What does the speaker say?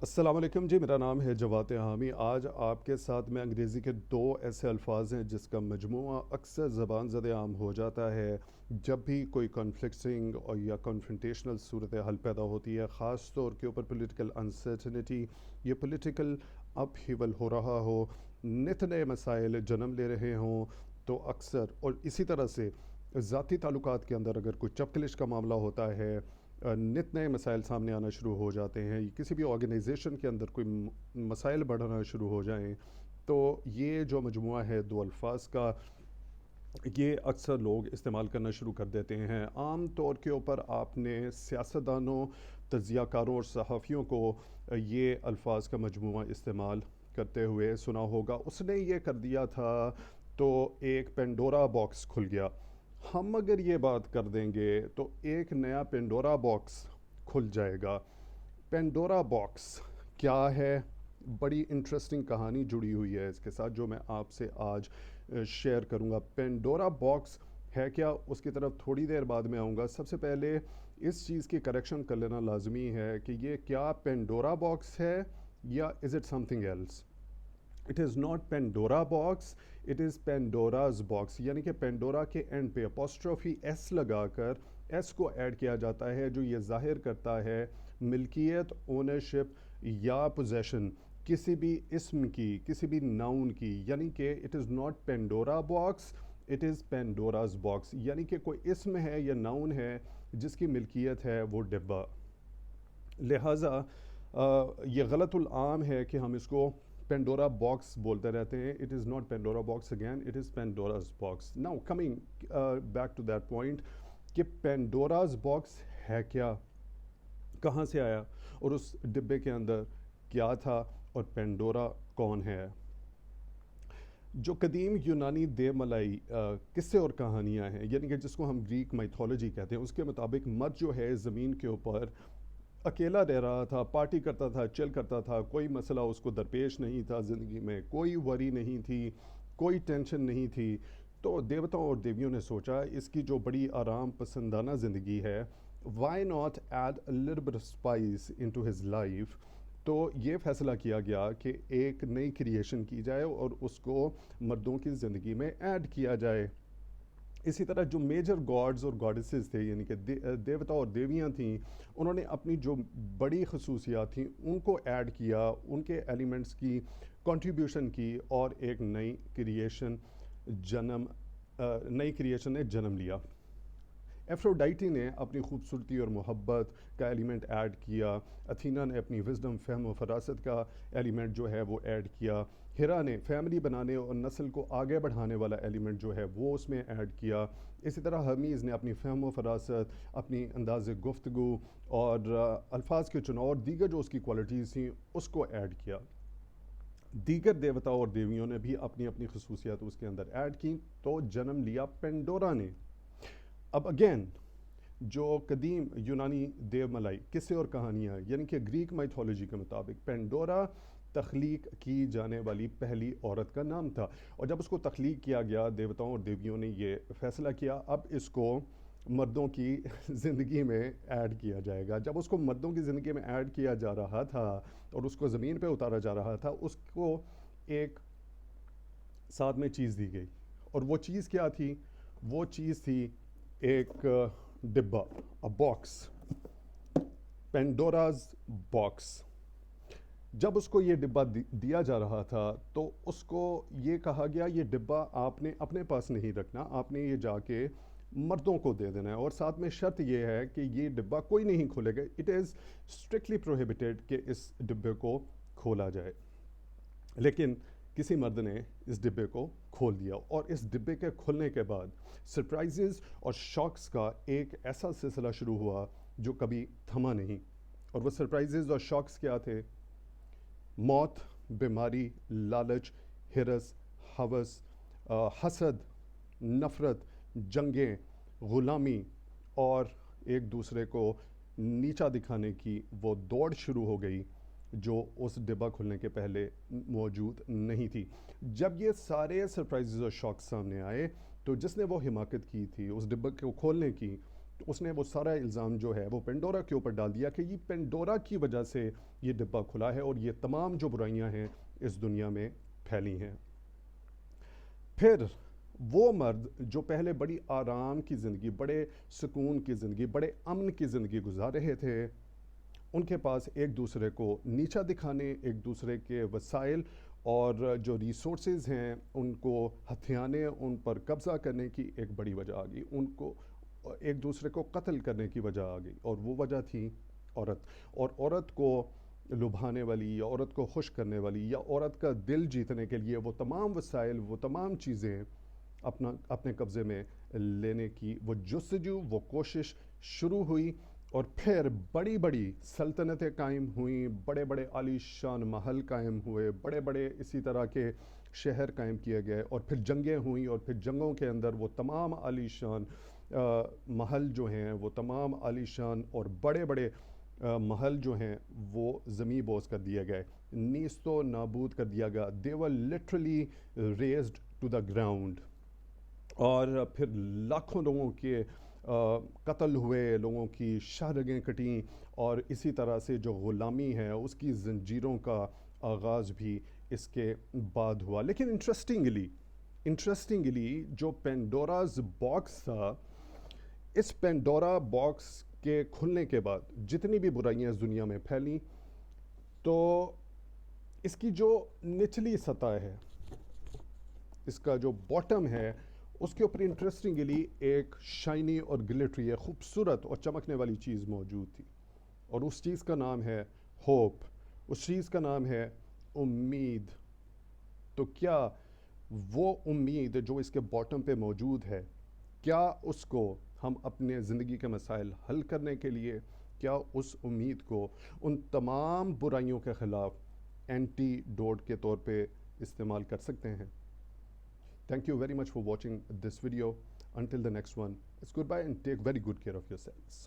السلام علیکم جی، میرا نام ہے جواد حامی۔ آج آپ کے ساتھ میں انگریزی کے دو ایسے الفاظ ہیں جس کا مجموعہ اکثر زبان زد عام ہو جاتا ہے جب بھی کوئی کانفلکٹنگ اور یا کنفرنٹیشنل صورت حل پیدا ہوتی ہے، خاص طور کے اوپر پولیٹیکل انسرٹنٹی یا پولیٹیکل اپ ہیول ہو رہا ہو، نت نئے مسائل جنم لے رہے ہوں، تو اکثر اور اسی طرح سے ذاتی تعلقات کے اندر اگر کوئی چپکلش کا معاملہ ہوتا ہے، نت نئے مسائل سامنے آنا شروع ہو جاتے ہیں، کسی بھی آرگنائزیشن کے اندر کوئی مسائل بڑھنا شروع ہو جائیں، تو یہ جو مجموعہ ہے دو الفاظ کا، یہ اکثر لوگ استعمال کرنا شروع کر دیتے ہیں۔ عام طور کے اوپر آپ نے سیاستدانوں، تجزیہ کاروں اور صحافیوں کو یہ الفاظ کا مجموعہ استعمال کرتے ہوئے سنا ہوگا۔ اس نے یہ کر دیا تھا تو ایک پینڈورا باکس کھل گیا۔ ہم اگر یہ بات کر دیں گے تو ایک نیا پینڈورا باکس کھل جائے گا۔ پینڈورا باکس کیا ہے؟ بڑی انٹرسٹنگ کہانی جڑی ہوئی ہے اس کے ساتھ جو میں آپ سے آج شیئر کروں گا۔ پینڈورا باکس ہے کیا، اس کی طرف تھوڑی دیر بعد میں آؤں گا۔ سب سے پہلے اس چیز کی کریکشن کر لینا لازمی ہے کہ یہ کیا پینڈورا باکس ہے یا is it something else? It is not Pandora box, it is Pandora's box, یعنی کہ پینڈورا کے اینڈ پہ اپوسٹروفی ایس لگا کر ایس کو ایڈ کیا جاتا ہے، جو یہ ظاہر کرتا ہے ملکیت، اونرشپ یا پوزیشن کسی بھی اسم کی، کسی بھی ناؤن کی، یعنی کہ it is not Pandora box, it is Pandora's box, یعنی کہ کوئی اسم ہے یا ناؤن ہے جس کی ملکیت ہے وہ ڈبہ۔ لہٰذا یہ غلط العام ہے کہ ہم اس کو پینڈورا باکس بولتے رہتے ہیں۔ It is not Pandora box again, it is Pandora's box. Now coming back to that point کہ پینڈوراز باکس ہے کیا، کہاں سے آیا، اور اس ڈبے کے اندر کیا تھا، اور پینڈورا کون ہے؟ جو قدیم یونانی دیو ملائی قصے اور کہانیاں ہیں، یعنی کہ جس کو ہم گریک مائتھولوجی کہتے ہیں، اس کے مطابق مرد جو ہے زمین کے اوپر اکیلا رہ رہا تھا، پارٹی کرتا تھا، چل کرتا تھا، کوئی مسئلہ اس کو درپیش نہیں تھا زندگی میں، کوئی وری نہیں تھی، کوئی ٹینشن نہیں تھی۔ تو دیوتاؤں اور دیویوں نے سوچا اس کی جو بڑی آرام پسندانہ زندگی ہے، why not add a little bit of spice into his life؟ تو یہ فیصلہ کیا گیا کہ ایک نئی کریشن کی جائے اور اس کو مردوں کی زندگی میں ایڈ کیا جائے۔ اسی طرح جو میجر گاڈز اور گاڈسز تھے، یعنی کہ دیوتا اور دیویاں تھیں، انہوں نے اپنی جو بڑی خصوصیات تھیں ان کو ایڈ کیا، ان کے ایلیمنٹس کی کنٹریبیوشن کی، اور ایک نئی کریشن نے جنم لیا۔ ایفروڈائٹی نے اپنی خوبصورتی اور محبت کا ایلیمنٹ ایڈ کیا، اتھینا نے اپنی وزڈم، فہم و فراست کا ایلیمنٹ جو ہے وہ ایڈ کیا، ہیرا نے فیملی بنانے اور نسل کو آگے بڑھانے والا ایلیمنٹ جو ہے وہ اس میں ایڈ کیا، اسی طرح ہرمیز نے اپنی فہم و فراست، اپنی انداز گفتگو اور الفاظ کے چناؤ اور دیگر جو اس کی کوالٹیز تھیں اس کو ایڈ کیا۔ دیگر دیوتا اور دیویوں نے بھی اپنی اپنی خصوصیات اس کے اندر ایڈ کی، تو جنم لیا پینڈورا نے۔ اب اگین جو قدیم یونانی دیو ملائی قصے اور کہانیاں، یعنی کہ گریک مائتھولوجی کے مطابق پینڈورا تخلیق کی جانے والی پہلی عورت کا نام تھا، اور جب اس کو تخلیق کیا گیا دیوتاؤں اور دیویوں نے یہ فیصلہ کیا اب اس کو مردوں کی زندگی میں ایڈ کیا جائے گا۔ جب اس کو مردوں کی زندگی میں ایڈ کیا جا رہا تھا اور اس کو زمین پہ اتارا جا رہا تھا، اس کو ایک ساتھ میں چیز دی گئی، اور وہ چیز کیا تھی؟ وہ چیز تھی ایک ڈبہ، باکس، پینڈوراز باکس۔ جب اس کو یہ ڈبہ دیا جا رہا تھا تو اس کو یہ کہا گیا یہ ڈبہ آپ نے اپنے پاس نہیں رکھنا، آپ نے یہ جا کے مردوں کو دے دینا ہے، اور ساتھ میں شرط یہ ہے کہ یہ ڈبہ کوئی نہیں کھولے گا، اٹ از اسٹرکٹلی پروہیبٹیڈ کہ اس ڈبے کو کھولا جائے۔ لیکن کسی مرد نے اس ڈبے کو کھول دیا، اور اس ڈبے کے کھلنے کے بعد سرپرائزز اور شاکس کا ایک ایسا سلسلہ شروع ہوا جو کبھی تھما نہیں۔ اور وہ سرپرائزز اور شاکس کیا تھے؟ موت، بیماری، لالچ، ہرس، ہوس، حسد، نفرت، جنگیں، غلامی، اور ایک دوسرے کو نیچا دکھانے کی وہ دوڑ شروع ہو گئی جو اس ڈبہ کھلنے کے پہلے موجود نہیں تھی۔ جب یہ سارے سرپرائزز اور شاک سامنے آئے تو جس نے وہ حماقت کی تھی اس ڈبہ کو کھولنے کی، اس نے وہ سارا الزام جو ہے وہ پینڈورا کے اوپر ڈال دیا کہ یہ پینڈورا کی وجہ سے یہ ڈبہ کھلا ہے اور یہ تمام جو برائیاں ہیں اس دنیا میں پھیلی ہیں۔ پھر وہ مرد جو پہلے بڑی آرام کی زندگی، بڑے سکون کی زندگی، بڑے امن کی زندگی گزار رہے تھے، ان کے پاس ایک دوسرے کو نیچا دکھانے، ایک دوسرے کے وسائل اور جو ریسورسز ہیں ان کو ہتھیانے، ان پر قبضہ کرنے کی ایک بڑی وجہ آ گئی، ان کو ایک دوسرے کو قتل کرنے کی وجہ آ گئی، اور وہ وجہ تھی عورت۔ اور عورت کو لبھانے والی یا عورت کو خوش کرنے والی یا عورت کا دل جیتنے کے لیے وہ تمام وسائل، وہ تمام چیزیں اپنے قبضے میں لینے کی وہ جستجو، وہ کوشش شروع ہوئی، اور پھر بڑی بڑی سلطنتیں قائم ہوئیں، بڑے بڑے عالی شان محل قائم ہوئے، بڑے بڑے اسی طرح کے شہر قائم کیے گئے، اور پھر جنگیں ہوئیں، اور پھر جنگوں کے اندر وہ تمام عالی شان محل جو ہیں، وہ تمام عالی شان اور بڑے بڑے محل جو ہیں وہ زمیں بوس کر دیے گئے، نیست و نابود کر دیا گیا۔ they were literally raised to the ground۔ اور پھر لاکھوں لوگوں کے قتل ہوئے، لوگوں کی شاہرگیں کٹیں، اور اسی طرح سے جو غلامی ہے اس کی زنجیروں کا آغاز بھی اس کے بعد ہوا۔ لیکن انٹرسٹنگلی جو پینڈوراز باکس تھا، اس پینڈورا باکس کے کھلنے کے بعد جتنی بھی برائیاں اس دنیا میں پھیلیں، تو اس کی جو نچلی سطح ہے، اس کا جو باٹم ہے، اس کے اوپر انٹرسٹنگلی ایک شائنی اور گلٹری، ایک خوبصورت اور چمکنے والی چیز موجود تھی، اور اس چیز کا نام ہے ہوپ، اس چیز کا نام ہے امید۔ تو کیا وہ امید جو اس کے باٹم پہ موجود ہے، کیا اس کو ہم اپنے زندگی کے مسائل حل کرنے کے لیے، کیا اس امید کو ان تمام برائیوں کے خلاف اینٹی ڈوٹ کے طور پہ استعمال کر سکتے ہیں؟ Thank you very much for watching this video. Until the next one, it's goodbye and take very good care of yourselves.